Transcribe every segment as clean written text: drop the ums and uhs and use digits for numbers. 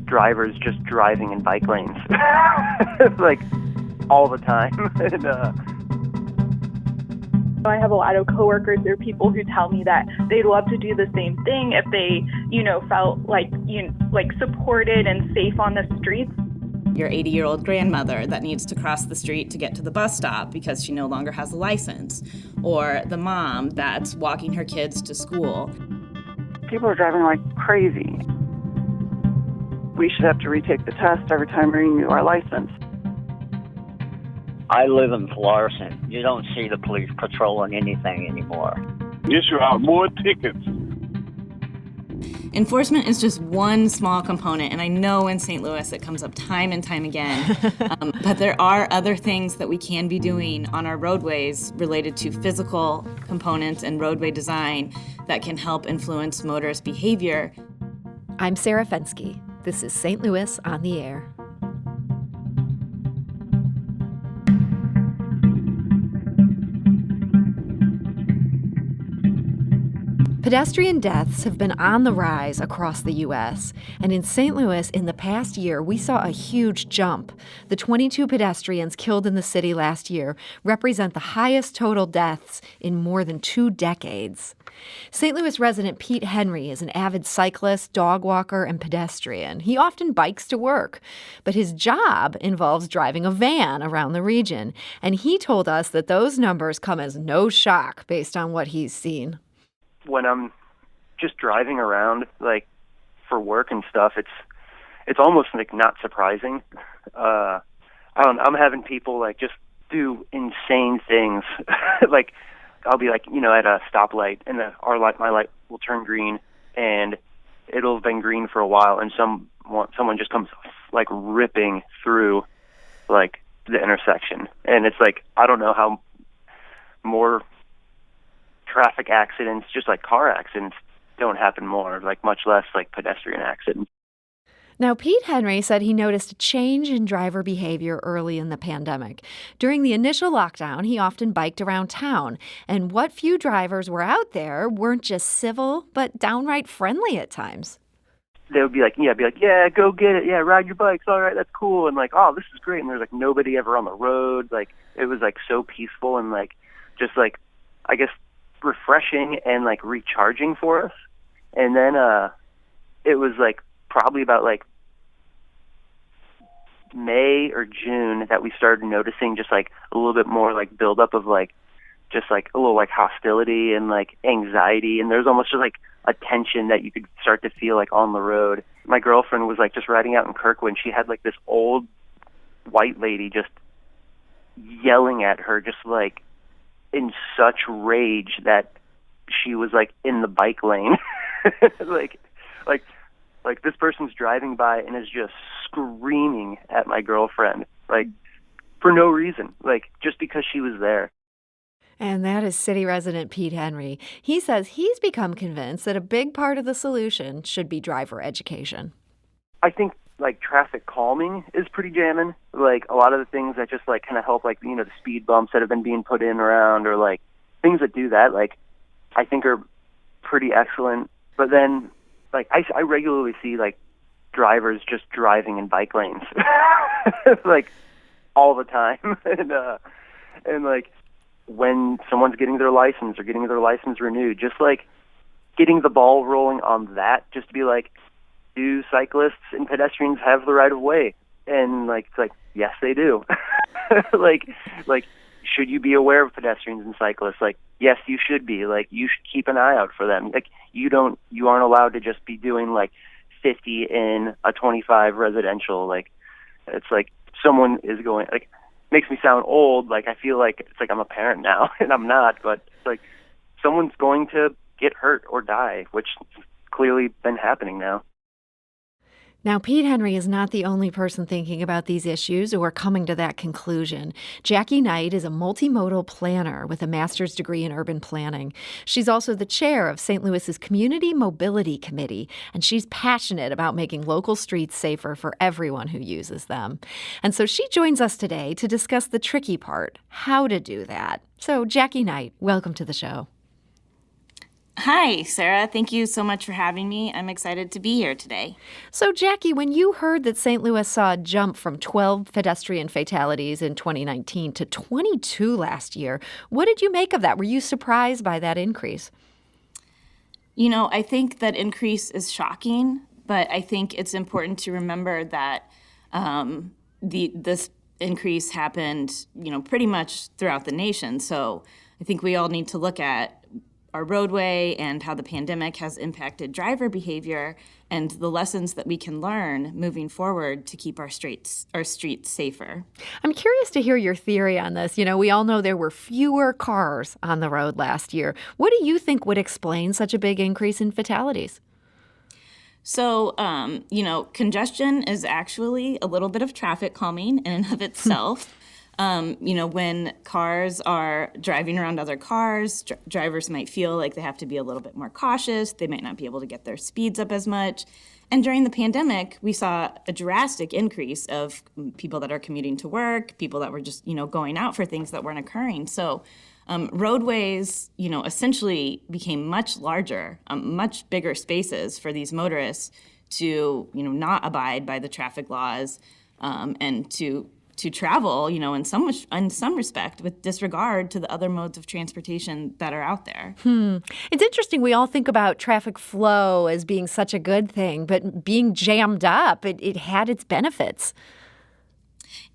drivers just driving in bike lanes, like all the time. And, I have a lot of coworkers or people who tell me that they'd love to do the same thing if they, felt like supported and safe on the streets. Your 80-year-old grandmother that needs to cross the street to get to the bus stop because she no longer has a license, or the mom that's walking her kids to school. People are driving like crazy. We should have to retake the test every time we renew our license. I live in Florissant. You don't see the police patrolling anything anymore. Issue out more tickets. Enforcement is just one small component, and I know in St. Louis it comes up time and time again, but there are other things that we can be doing on our roadways related to physical components and roadway design that can help influence motorist behavior. I'm Sarah Fensky. This is St. Louis on the Air. Pedestrian deaths have been on the rise across the U.S., and in St. Louis in the past year, we saw a huge jump. The 22 pedestrians killed in the city last year represent the highest total deaths in more than 2 decades. St. Louis resident Pete Henry is an avid cyclist, dog walker, and pedestrian. He often bikes to work, but his job involves driving a van around the region, and he told us that those numbers come as no shock based on what he's seen. When I'm just driving around, like, for work and stuff, it's almost, like, not surprising. I'm having people, like, just do insane things. Like, I'll be, like, at a stoplight, and my light will turn green, and it'll have been green for a while, and someone just comes, like, ripping through, like, the intersection. And it's, like, I don't know how more traffic accidents, just like car accidents, don't happen more, like much less like pedestrian accidents. Now, Pete Henry said he noticed a change in driver behavior early in the pandemic. During the initial lockdown, he often biked around town, and what few drivers were out there weren't just civil, but downright friendly at times. They would be like, yeah, go get it, yeah, ride your bikes, all right, that's cool, and like, oh, this is great, and there's like nobody ever on the road, like, it was like so peaceful and like, just like, I guess, refreshing and like recharging for us. And then it was like probably about like May or June that we started noticing just like a little bit more like buildup of like just like a little like hostility and like anxiety, and there's almost just like a tension that you could start to feel like on the road. My girlfriend was like just riding out in Kirkwood, and she had like this old white lady just yelling at her, just like in such rage that she was like in the bike lane. like this person's driving by and is just screaming at my girlfriend, like for no reason, like just because she was there. And that is city resident Pete Henry. He says he's become convinced that a big part of the solution should be driver education. I think like traffic calming is pretty jamming. Like a lot of the things that just like kind of help, like, the speed bumps that have been being put in around, or like things that do that, like I think are pretty excellent. But then like I regularly see like drivers just driving in bike lanes, like all the time. And like when someone's getting their license or getting their license renewed, just like getting the ball rolling on that, just to be like, do cyclists and pedestrians have the right of way? And like, it's like, yes, they do. like, should you be aware of pedestrians and cyclists? Like, yes, you should be. Like, you should keep an eye out for them. Like, you aren't allowed to just be doing like 50 in a 25 residential. Like, it's like someone is going, like, makes me sound old. Like, I feel like it's like I'm a parent now, and I'm not. But it's like someone's going to get hurt or die, which has clearly been happening now. Now, Pete Henry is not the only person thinking about these issues or coming to that conclusion. Jacque Knight is a multimodal planner with a master's degree in urban planning. She's also the chair of St. Louis's Community Mobility Committee, and she's passionate about making local streets safer for everyone who uses them. And so she joins us today to discuss the tricky part, how to do that. So, Jacque Knight, welcome to the show. Hi, Sarah. Thank you so much for having me. I'm excited to be here today. So, Jackie, when you heard that St. Louis saw a jump from 12 pedestrian fatalities in 2019 to 22 last year, what did you make of that? Were you surprised by that increase? I think that increase is shocking, but I think it's important to remember that this increase happened, pretty much throughout the nation. So I think we all need to look at our roadway and how the pandemic has impacted driver behavior and the lessons that we can learn moving forward to keep our streets safer. I'm curious to hear your theory on this. We all know there were fewer cars on the road last year. What do you think would explain such a big increase in fatalities? So, congestion is actually a little bit of traffic calming in and of itself. When cars are driving around other cars, drivers might feel like they have to be a little bit more cautious. They might not be able to get their speeds up as much. And during the pandemic, we saw a drastic increase of people that are commuting to work, people that were just, going out for things that weren't occurring. So roadways, essentially became much larger, much bigger spaces for these motorists to, not abide by the traffic laws and to travel, in some respect, with disregard to the other modes of transportation that are out there. It's interesting. We all think about traffic flow as being such a good thing, but being jammed up, it had its benefits.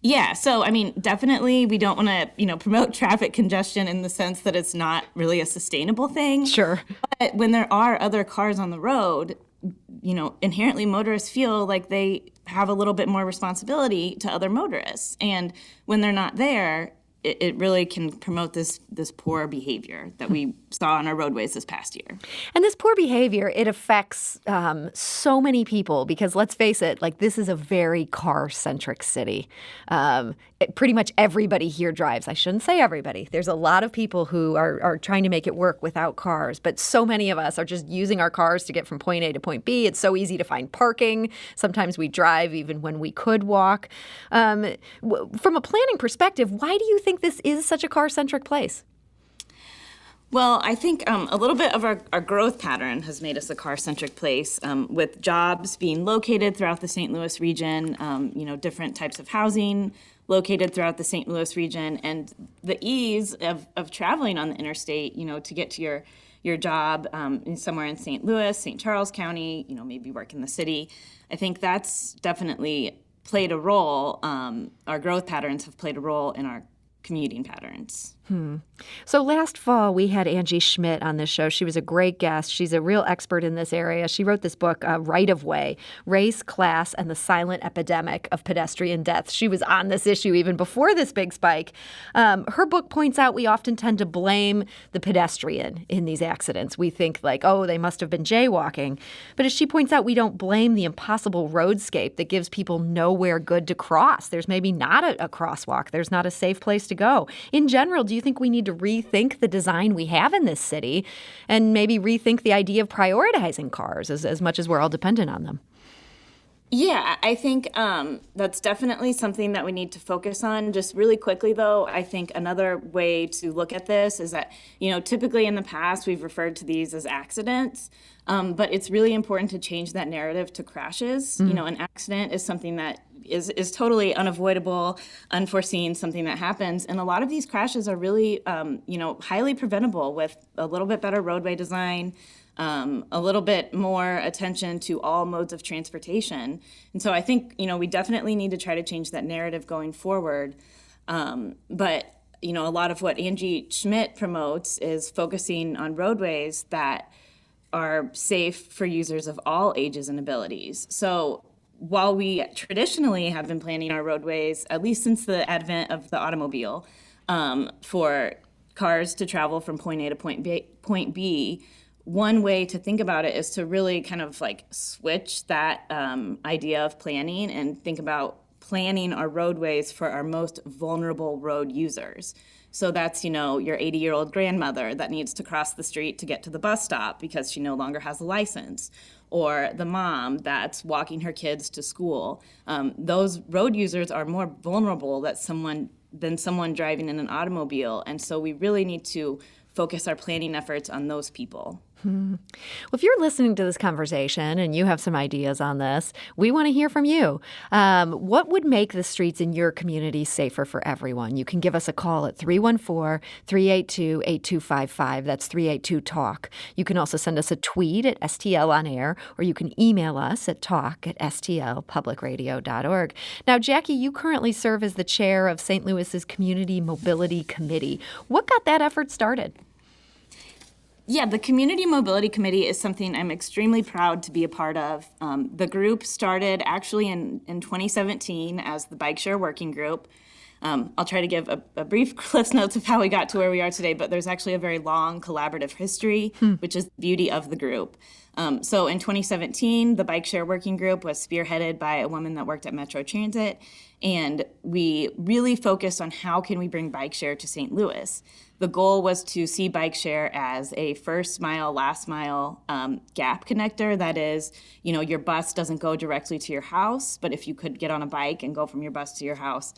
Yeah, so definitely we don't want to, promote traffic congestion in the sense that it's not really a sustainable thing. Sure. But when there are other cars on the road, inherently motorists feel like they have a little bit more responsibility to other motorists. And when they're not there, it really can promote this poor behavior that we saw on our roadways this past year. And this poor behavior, it affects so many people because let's face it, this is a very car-centric city. Pretty much everybody here drives. I shouldn't say everybody. There's a lot of people who are trying to make it work without cars, but so many of us are just using our cars to get from point A to point B. It's so easy to find parking. Sometimes we drive even when we could walk. From a planning perspective, why do you think this is such a car-centric place? Well, I think a little bit of our growth pattern has made us a car-centric place, with jobs being located throughout the St. Louis region, different types of housing located throughout the St. Louis region, and the ease of traveling on the interstate, to get to your job somewhere in St. Louis, St. Charles County, maybe work in the city. I think that's definitely played a role. Our growth patterns have played a role in our commuting patterns. So last fall, we had Angie Schmidt on this show. She was a great guest. She's a real expert in this area. She wrote this book, Right of Way, Race, Class, and the Silent Epidemic of Pedestrian Deaths. She was on this issue even before this big spike. Her book points out we often tend to blame the pedestrian in these accidents. We think they must have been jaywalking. But as she points out, we don't blame the impossible roadscape that gives people nowhere good to cross. There's maybe not a crosswalk. There's not a safe place to go. In general, do you think we need to rethink the design we have in this city and maybe rethink the idea of prioritizing cars as much as we're all dependent on them? Yeah, I think that's definitely something that we need to focus on. Just really quickly, though, I think another way to look at this is that, typically in the past we've referred to these as accidents, but it's really important to change that narrative to crashes. An accident is something that is totally unavoidable, unforeseen, something that happens. And a lot of these crashes are really, highly preventable with a little bit better roadway design, a little bit more attention to all modes of transportation. And so I think, we definitely need to try to change that narrative going forward. But, a lot of what Angie Schmidt promotes is focusing on roadways that are safe for users of all ages and abilities. So while we traditionally have been planning our roadways, at least since the advent of the automobile, for cars to travel from point A to point B, one way to think about it is to really kind of switch that idea of planning and think about planning our roadways for our most vulnerable road users. So that's, your 80-year-old grandmother that needs to cross the street to get to the bus stop because she no longer has a license, or the mom that's walking her kids to school. Those road users are more vulnerable than someone driving in an automobile, and so we really need to focus our planning efforts on those people. Well, if you're listening to this conversation and you have some ideas on this, we want to hear from you. What would make the streets in your community safer for everyone? You can give us a call at 314-382-8255. That's 382-TALK. You can also send us a tweet at STL on air, or you can email us at talk@stlpublicradio.org. Now, Jackie, you currently serve as the chair of St. Louis's Community Mobility Committee. What got that effort started? Yeah, the Community Mobility Committee is something I'm extremely proud to be a part of. The group started actually in 2017 as the Bike Share Working Group. I'll try to give a brief Cliff's Notes of how we got to where we are today, but there's actually a very long collaborative history, which is the beauty of the group. So in 2017, the Bike Share Working Group was spearheaded by a woman that worked at Metro Transit, and we really focused on how can we bring bike share to St. Louis. The goal was to see bike share as a first mile, last mile gap connector. That is, your bus doesn't go directly to your house, but if you could get on a bike and go from your bus to your house,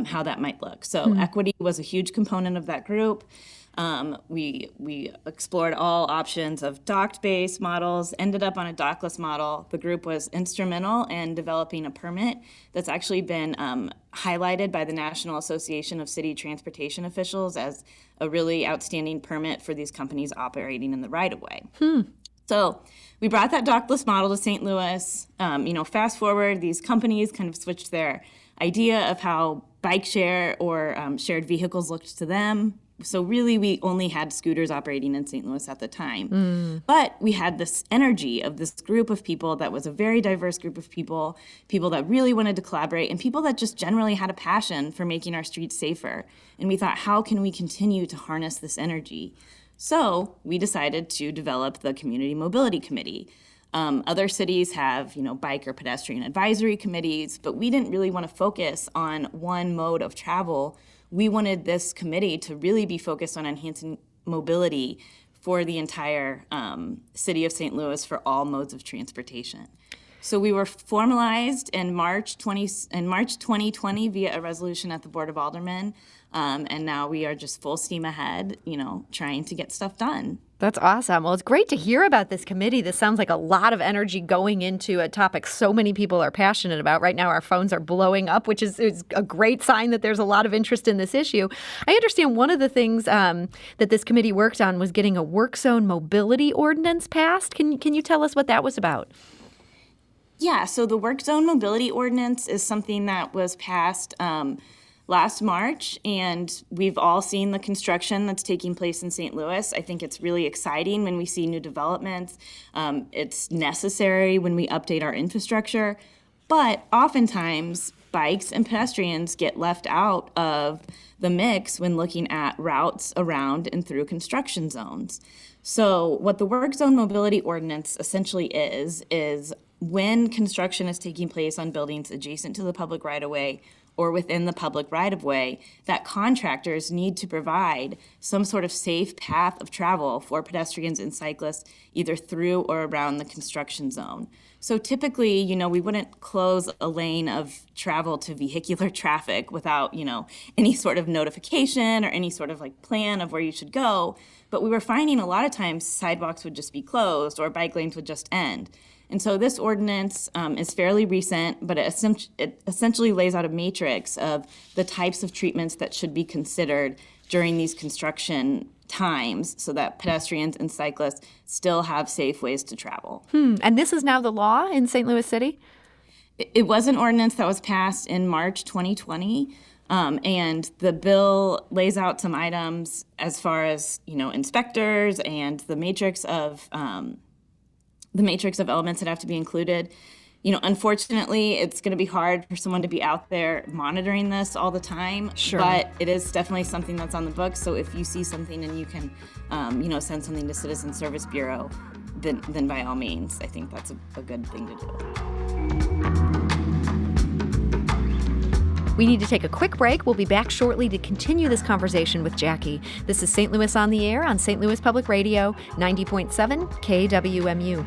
how that might look. So equity was a huge component of that group. We explored all options of docked-based models, ended up on a dockless model. The group was instrumental in developing a permit that's actually been highlighted by the National Association of City Transportation Officials as a really outstanding permit for these companies operating in the right-of-way. So we brought that dockless model to St. Louis. Fast forward, these companies kind of switched their idea of how bike share or shared vehicles looked to them. So really, we only had scooters operating in St. Louis at the time. But we had this energy of this group of people that was a very diverse group of people that really wanted to collaborate, and people that just generally had a passion for making our streets safer. And we thought, how can we continue to harness this energy? So we decided to develop the Community Mobility Committee. Other cities have, bike or pedestrian advisory committees, but we didn't really want to focus on one mode of travel. We wanted this committee to really be focused on enhancing mobility for the entire city of St. Louis for all modes of transportation. So we were formalized in March 2020 via a resolution at the Board of Aldermen, and now we are just full steam ahead, trying to get stuff done. That's awesome. Well, it's great to hear about this committee. This sounds like a lot of energy going into a topic so many people are passionate about. Right now, our phones are blowing up, which is a great sign that there's a lot of interest in this issue. I understand one of the things that this committee worked on was getting a work zone mobility ordinance passed. Can you tell us what that was about? Yeah, so the work zone mobility ordinance is something that was passed last March, and we've all seen the construction that's taking place in St. Louis. I think it's really exciting when we see new developments. It's necessary when we update our infrastructure, but oftentimes bikes and pedestrians get left out of the mix when looking at routes around and through construction zones. So what the work zone mobility ordinance essentially is when construction is taking place on buildings adjacent to the public right-of-way or within the public right-of-way, that contractors need to provide some sort of safe path of travel for pedestrians and cyclists either through or around the construction zone. So typically, we wouldn't close a lane of travel to vehicular traffic without, any sort of notification or any sort of plan of where you should go. But we were finding a lot of times sidewalks would just be closed or bike lanes would just end. And so this ordinance is fairly recent, but it essentially lays out a matrix of the types of treatments that should be considered during these construction times so that pedestrians and cyclists still have safe ways to travel. And this is now the law in St. Louis City? It was an ordinance that was passed in March 2020. And the bill lays out some items as far as, inspectors and the matrix of elements that have to be included. Unfortunately, it's going to be hard for someone to be out there monitoring this all the time. Sure. But it is definitely something that's on the books. So if you see something and you can, send something to Citizen Service Bureau, then by all means, I think that's a good thing to do. We need to take a quick break. We'll be back shortly to continue this conversation with Jackie. This is St. Louis on the Air on St. Louis Public Radio, 90.7 KWMU.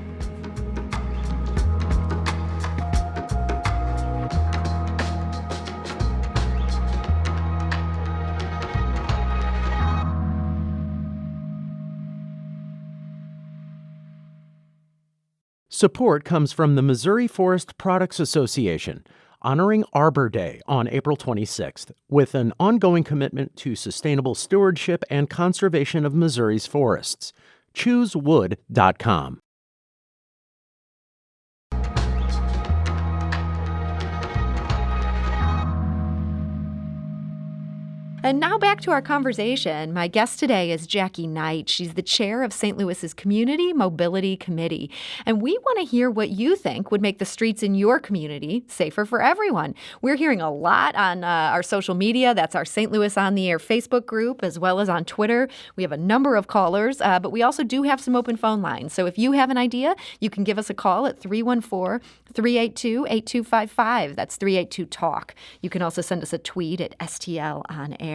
Support comes from the Missouri Forest Products Association, honoring Arbor Day on April 26th, with an ongoing commitment to sustainable stewardship and conservation of Missouri's forests. ChooseWood.com. And now back to our conversation. My guest today is Jacque Knight. She's the chair of St. Louis's Community Mobility Committee. And we want to hear what you think would make the streets in your community safer for everyone. We're hearing a lot on our social media. That's our St. Louis On the Air Facebook group, as well as on Twitter. We have a number of callers, but we also do have some open phone lines. So if you have an idea, you can give us a call at 314-382-8255. That's 382-TALK. You can also send us a tweet at STL On Air.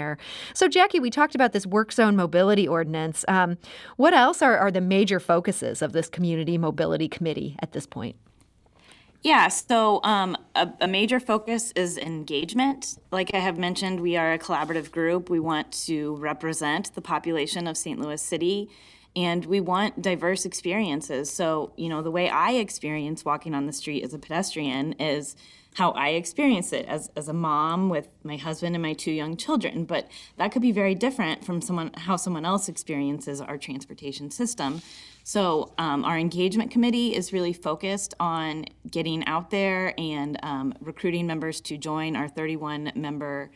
So, Jacque, we talked about this work zone mobility ordinance. What else are the major focuses of this Community Mobility Committee at this point? Yeah, so a major focus is engagement. Like I have mentioned, we are a collaborative group. We want to represent the population of St. Louis City, and we want diverse experiences. So, the way I experience walking on the street as a pedestrian is how I experience it as a mom with my husband and my 2 young children. But that could be very different from how someone else experiences our transportation system. So our engagement committee is really focused on getting out there and recruiting members to join our 31-member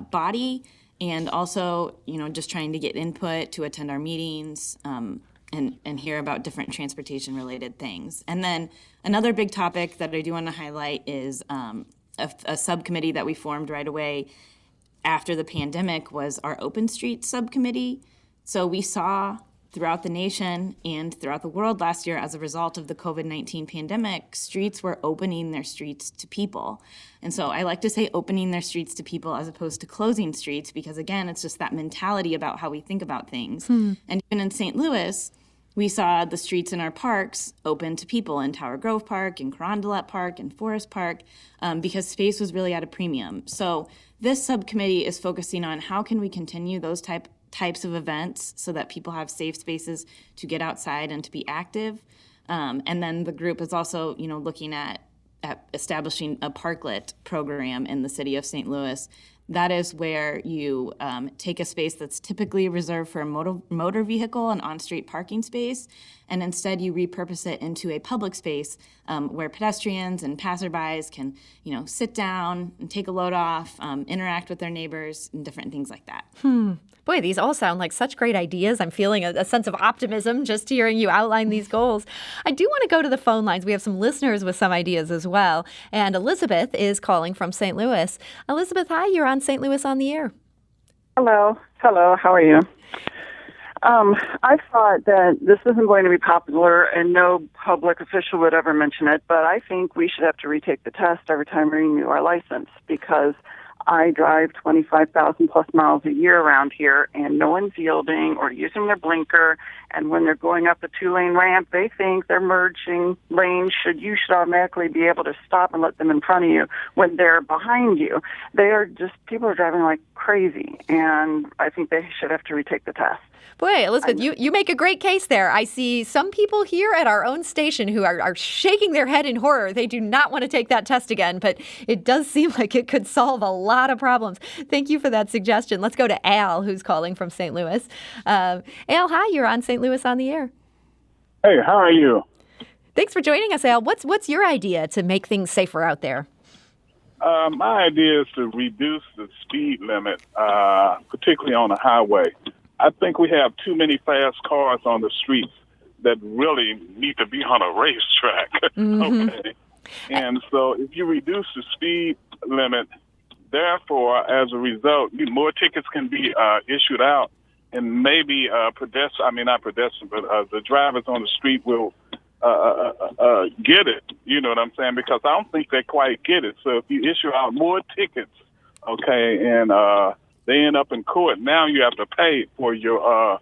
body, and also, just trying to get input to attend our meetings, and hear about different transportation-related things. And then another big topic that I do want to highlight is a subcommittee that we formed right away after the pandemic was our Open Streets subcommittee. So we saw throughout the nation and throughout the world last year, as a result of the COVID-19 pandemic, streets were opening their streets to people. And so I like to say opening their streets to people as opposed to closing streets, because again, it's just that mentality about how we think about things. And even in St. Louis, we saw the streets in our parks open to people in Tower Grove Park, in Carondelet Park, and Forest Park, because space was really at a premium. So this subcommittee is focusing on how can we continue those types of events so that people have safe spaces to get outside and to be active. And then the group is also, looking at establishing a parklet program in the city of St. Louis. That is where you take a space that's typically reserved for a motor vehicle, an on-street parking space, and instead you repurpose it into a public space where pedestrians and passerbys can, sit down and take a load off, interact with their neighbors, and different things like that. Boy, these all sound like such great ideas. I'm feeling a sense of optimism just hearing you outline these goals. I do want to go to the phone lines. We have some listeners with some ideas as well. And Elizabeth is calling from St. Louis. Elizabeth, hi, you're on St. Louis on the Air. Hello. How are you? I thought that this isn't going to be popular and no public official would ever mention it, but I think we should have to retake the test every time we renew our license, because I drive 25,000 plus miles a year around here, and no one's yielding or using their blinker. And when they're going up a 2-lane ramp, they think they're merging lanes. You should automatically be able to stop and let them in front of you when they're behind you. People are driving like crazy, and I think they should have to retake the test. Boy, Elizabeth, you make a great case there. I see some people here at our own station who are shaking their head in horror. They do not want to take that test again, but it does seem like it could solve a lot of problems. Thank you for that suggestion. Let's go to Al, who's calling from St. Louis. Al, hi, you're on St. Louis on the Air. Hey, how are you? Thanks for joining us, Al. What's your idea to make things safer out there? My idea is to reduce the speed limit, particularly on the highway. I think we have too many fast cars on the streets that really need to be on a racetrack. Okay. And so if you reduce the speed limit, therefore, as a result, more tickets can be issued out, and maybe the drivers on the street will get it. You know what I'm saying? Because I don't think they quite get it. So if you issue out more tickets, okay, and they end up in court, now you have to pay for your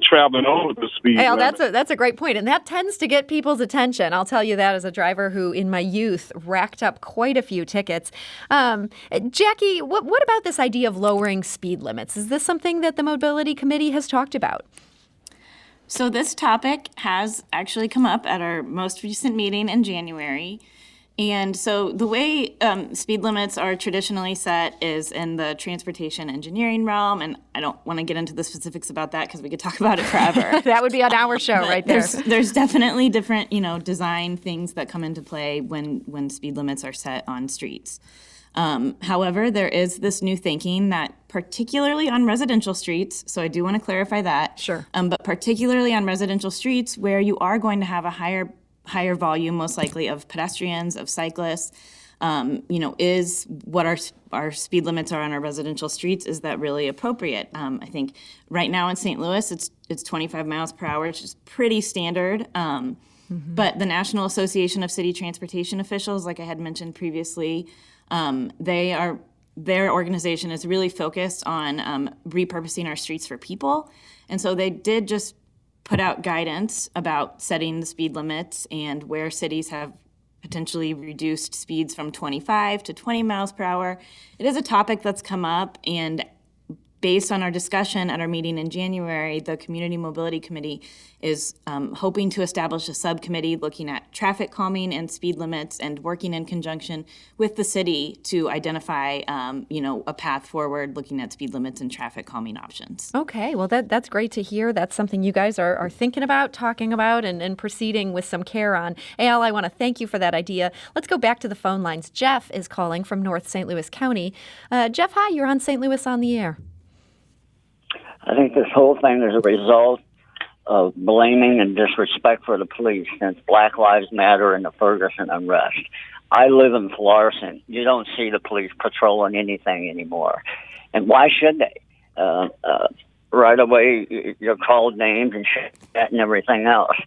traveling over the speed limit. That's a great point, and that tends to get people's attention. I'll tell you that as a driver who, in my youth, racked up quite a few tickets. Jacque, what about this idea of lowering speed limits? Is this something that the Mobility Committee has talked about? So this topic has actually come up at our most recent meeting in January. And so the way speed limits are traditionally set is in the transportation engineering realm. And I don't want to get into the specifics about that because we could talk about it forever. That would be on our show right there. There's definitely different, design things that come into play when speed limits are set on streets. However, there is this new thinking that particularly on residential streets, so I do want to clarify that. Sure. But particularly on residential streets where you are going to have a higher volume, most likely, of pedestrians, of cyclists, is what our speed limits are on our residential streets, is that really appropriate? I think right now in St. Louis, it's 25 miles per hour, which is pretty standard. But the National Association of City Transportation Officials, like I had mentioned previously, their organization is really focused on repurposing our streets for people. And so they did just put out guidance about setting the speed limits and where cities have potentially reduced speeds from 25 to 20 miles per hour. It is a topic that's come up, and based on our discussion at our meeting in January, the Community Mobility Committee is hoping to establish a subcommittee looking at traffic calming and speed limits and working in conjunction with the city to identify, a path forward looking at speed limits and traffic calming options. Okay, well, that's great to hear. That's something you guys are thinking about, talking about, and proceeding with some care on. Al, I want to thank you for that idea. Let's go back to the phone lines. Jeff is calling from North St. Louis County. Jeff, hi, you're on St. Louis on the Air. I think this whole thing is a result of blaming and disrespect for the police since Black Lives Matter and the Ferguson unrest. I live in Florissant. You don't see the police patrolling anything anymore. And why should they? Right away, you're called names and shit and everything else.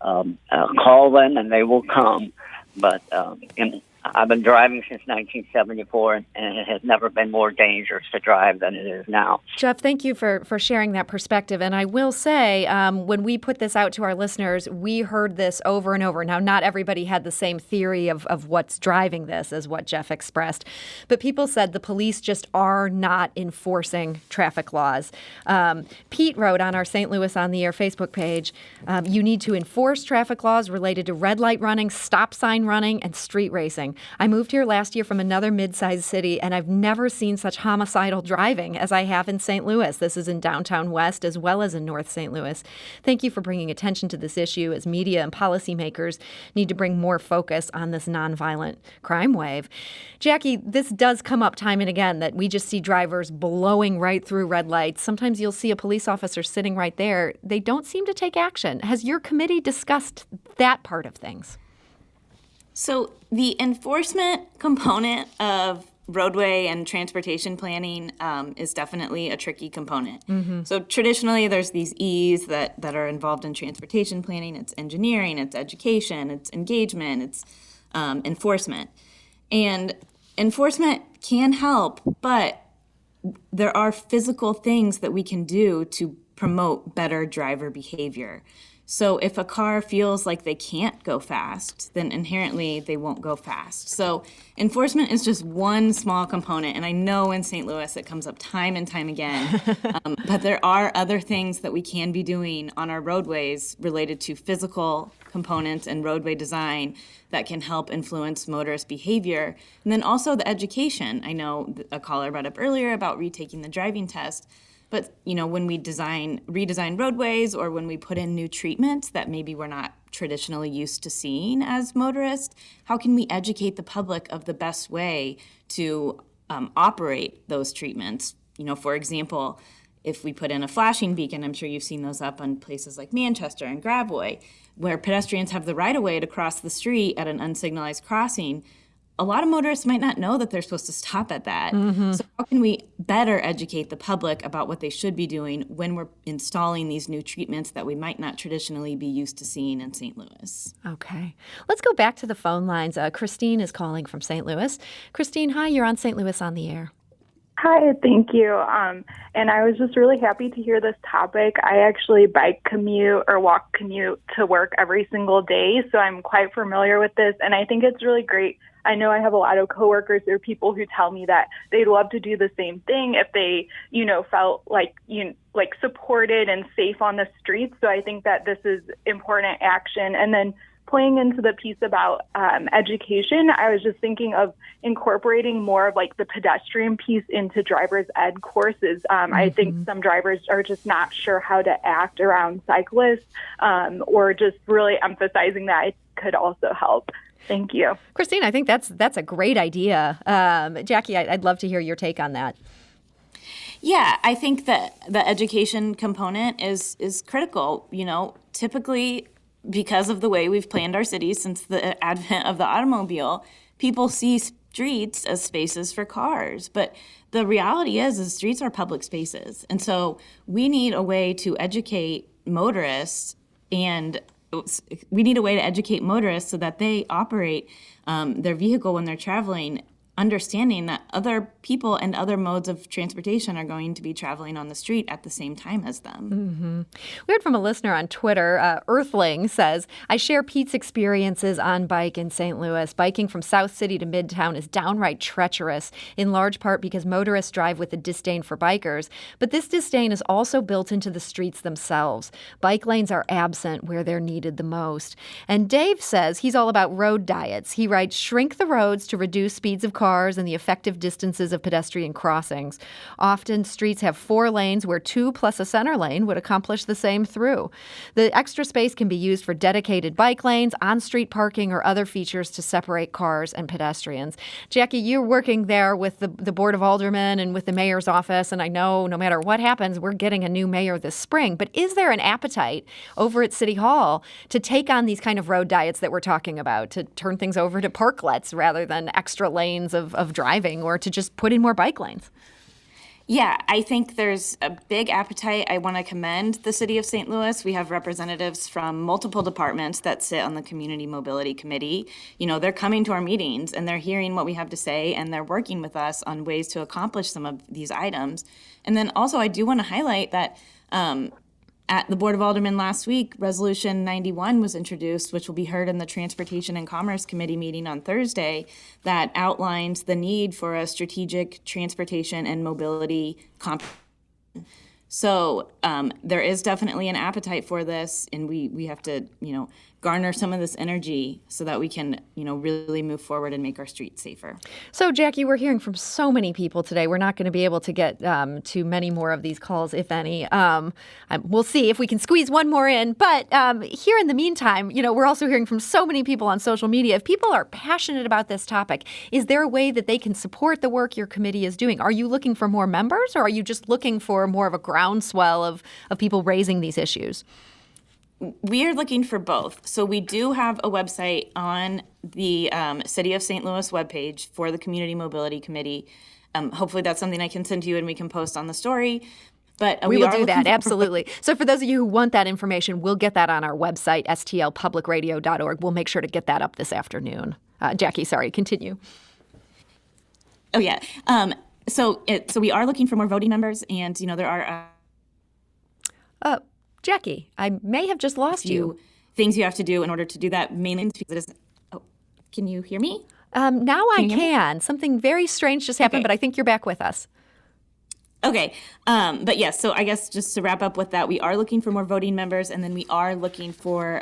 Call them and they will come. But I've been driving since 1974, and it has never been more dangerous to drive than it is now. Jeff, thank you for sharing that perspective. And I will say, when we put this out to our listeners, we heard this over and over. Now, not everybody had the same theory of what's driving this as what Jeff expressed. But people said the police just are not enforcing traffic laws. Pete wrote on our St. Louis on the Air Facebook page, you need to enforce traffic laws related to red light running, stop sign running, and street racing. I moved here last year from another mid-sized city, and I've never seen such homicidal driving as I have in St. Louis. This is in downtown West as well as in North St. Louis. Thank you for bringing attention to this issue, as media and policymakers need to bring more focus on this nonviolent crime wave. Jackie, this does come up time and again, that we just see drivers blowing right through red lights. Sometimes you'll see a police officer sitting right there. They don't seem to take action. Has your committee discussed that part of things? So the enforcement component of roadway and transportation planning is definitely a tricky component. Mm-hmm. So traditionally, there's these E's that are involved in transportation planning. It's engineering, it's education, it's engagement, it's enforcement. And enforcement can help, but there are physical things that we can do to promote better driver behavior. So if a car feels like they can't go fast, then inherently they won't go fast. So enforcement is just one small component. And I know in St. Louis it comes up time and time again. But there are other things that we can be doing on our roadways related to physical components and roadway design that can help influence motorist behavior. And then also the education. I know a caller brought up earlier about retaking the driving test. But, when we redesign roadways, or when we put in new treatments that maybe we're not traditionally used to seeing as motorists, how can we educate the public of the best way to operate those treatments? For example, if we put in a flashing beacon, I'm sure you've seen those up on places like Manchester and Gravois, where pedestrians have the right-of-way to cross the street at an unsignalized crossing. A lot of motorists might not know that they're supposed to stop at that. Mm-hmm. So how can we better educate the public about what they should be doing when we're installing these new treatments that we might not traditionally be used to seeing in St. Louis? Okay. Let's go back to the phone lines. Christine is calling from St. Louis. Christine, hi, you're on St. Louis on the Air. Hi, thank you. And I was just really happy to hear this topic. I actually bike commute or walk commute to work every single day, so I'm quite familiar with this. And I think it's really great. I know I have a lot of coworkers or people who tell me that they'd love to do the same thing if they, felt like like supported and safe on the streets. So I think that this is important action. And then playing into the piece about education, I was just thinking of incorporating more of like the pedestrian piece into driver's ed courses. I think some drivers are just not sure how to act around cyclists, or just really emphasizing that it could also help. Thank you. Christine, I think that's a great idea. Jacque, I'd love to hear your take on that. Yeah, I think that the education component is critical. You know, typically, because of the way we've planned our cities since the advent of the automobile, people see streets as spaces for cars. But the reality is streets are public spaces. And so we need a way to educate motorists, and we need a way to educate motorists so that they operate their vehicle when they're traveling, understanding that other people and other modes of transportation are going to be traveling on the street at the same time as them. We heard from a listener on Twitter. Earthling says, I share Pete's experiences on bike in St. Louis. Biking from South City to Midtown is downright treacherous, in large part because motorists drive with a disdain for bikers. But this disdain is also built into the streets themselves. Bike lanes are absent where they're needed the most. And Dave says he's all about road diets. He writes, shrink the roads to reduce speeds of cars and the effective distances of pedestrian crossings. Often streets have 4 lanes where 2 plus a center lane would accomplish the same through. The extra space can be used for dedicated bike lanes, on-street parking, or other features to separate cars and pedestrians. Jacque, you're working there with the Board of Aldermen and with the mayor's office, and I know no matter what happens, we're getting a new mayor this spring. But is there an appetite over at City Hall to take on these kind of road diets that we're talking about, to turn things over to parklets rather than extra lanes of driving, or to just put in more bike lanes? Yeah, I think there's a big appetite. I want to commend the city of St. Louis. We have representatives from multiple departments that sit on the Community Mobility Committee. You know, they're coming to our meetings and they're hearing what we have to say, and they're working with us on ways to accomplish some of these items. And then also, I do want to highlight that at the Board of Aldermen last week, Resolution 91 was introduced, which will be heard in the Transportation and Commerce Committee meeting on Thursday, that outlines the need for a strategic transportation and mobility comprehensive. So there is definitely an appetite for this, and we have to, garner some of this energy so that we can, really move forward and make our streets safer. So, Jacque, we're hearing from so many people today. We're not going to be able to get to many more of these calls, if any. We'll see if we can squeeze one more in. But here in the meantime, we're also hearing from so many people on social media. If people are passionate about this topic, is there a way that they can support the work your committee is doing? Are you looking for more members, or are you just looking for more of a groundswell of people raising these issues? We are looking for both. So we do have a website on the City of St. Louis webpage for the Community Mobility Committee. Hopefully that's something I can send to you and we can post on the story. But we will do that, absolutely. So for those of you who want that information, we'll get that on our website, stlpublicradio.org. We'll make sure to get that up this afternoon. Jacque, sorry, continue. Oh, yeah. So we are looking for more voting members, and, there are... Jacque, I may have just lost you. Things you have to do in order to do that, mainly because it is... Oh, can you hear me? Now I can. Something very strange just happened, but I think you're back with us. Okay. But yes, so I guess just to wrap up with that, we are looking for more voting members, and then we are looking for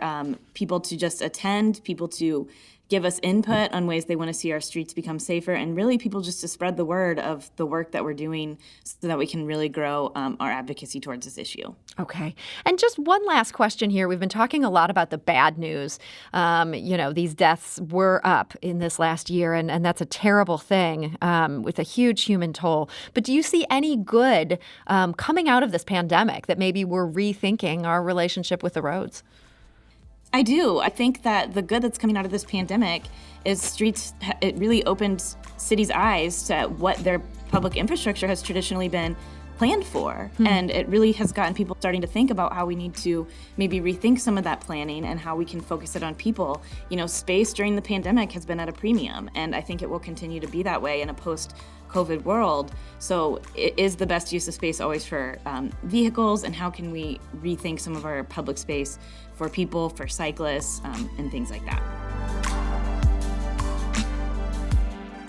people to just attend, people to give us input on ways they want to see our streets become safer, and really people just to spread the word of the work that we're doing so that we can really grow our advocacy towards this issue. Okay. And just one last question here. We've been talking a lot about the bad news. These deaths were up in this last year, and that's a terrible thing with a huge human toll. But do you see any good coming out of this pandemic that maybe we're rethinking our relationship with the roads? I do. I think that the good that's coming out of this pandemic is streets. It really opened cities' eyes to what their public infrastructure has traditionally been planned for. And it really has gotten people starting to think about how we need to maybe rethink some of that planning and how we can focus it on people. Space during the pandemic has been at a premium, and I think it will continue to be that way in a post-COVID world. So it is the best use of space always for vehicles, and how can we rethink some of our public space for people, for cyclists, and things like that.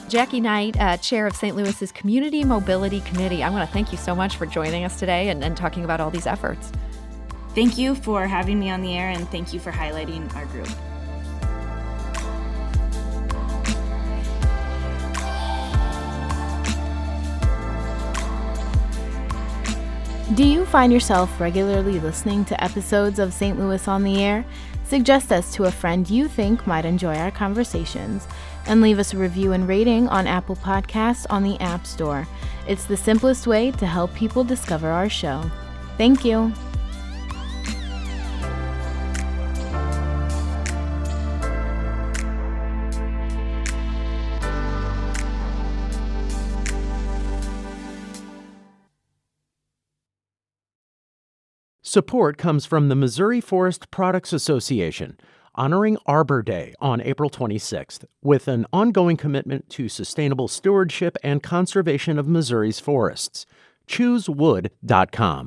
Jacque Knight, chair of St. Louis's Community Mobility Committee, I want to thank you so much for joining us today and talking about all these efforts. Thank you for having me on the air, and thank you for highlighting our group. Do you find yourself regularly listening to episodes of St. Louis on the Air? Suggest us to a friend you think might enjoy our conversations, and leave us a review and rating on Apple Podcasts on the App Store. It's the simplest way to help people discover our show. Thank you. Support comes from the Missouri Forest Products Association, honoring Arbor Day on April 26th with an ongoing commitment to sustainable stewardship and conservation of Missouri's forests. ChooseWood.com.